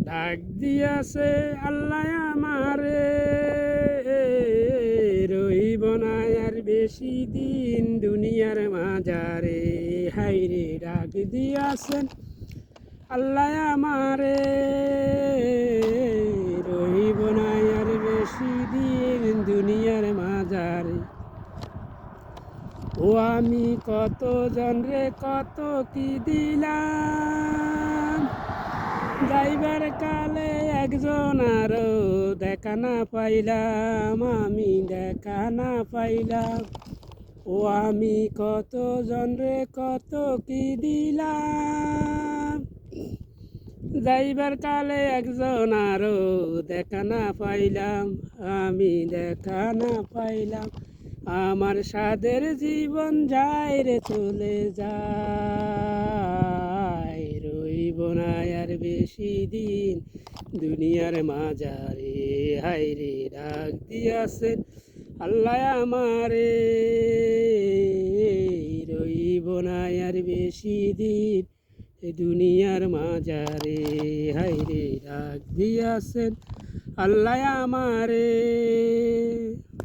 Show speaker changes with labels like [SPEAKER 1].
[SPEAKER 1] ডাক দিয়াছে আল্লাহ আমারে, রইব না আর বেশি দিন দুনিয়ার মাঝারে। হাইরে ডাক দিয়াছেন আল্লাহ আমারে, রইব না আর বেশি দিন দুনিয়ার মাঝারে। ও আমি কত জনরে কত কি দিলাম, যাইবার কালে একজন আরো দেখা না পাইলাম, আমি দেখা না পাইলাম। ও আমি কত জনরে কত কি দিলাম, যাইবার কালে একজন আরো দেখা না পাইলাম, আমি দেখা না পাইলাম। আমার সাদের জীবন যায় রে চলে যায়, রইব না আর বেশি দিন দুনিয়ার মাঝারে। হায়রে ডাক দিয়াছেন আল্লাহ আমারে, রইব না আর বেশি দিন দুনিয়ার মাঝারে। হায়রে ডাক দিয়াছেন আল্লাহ আমারে।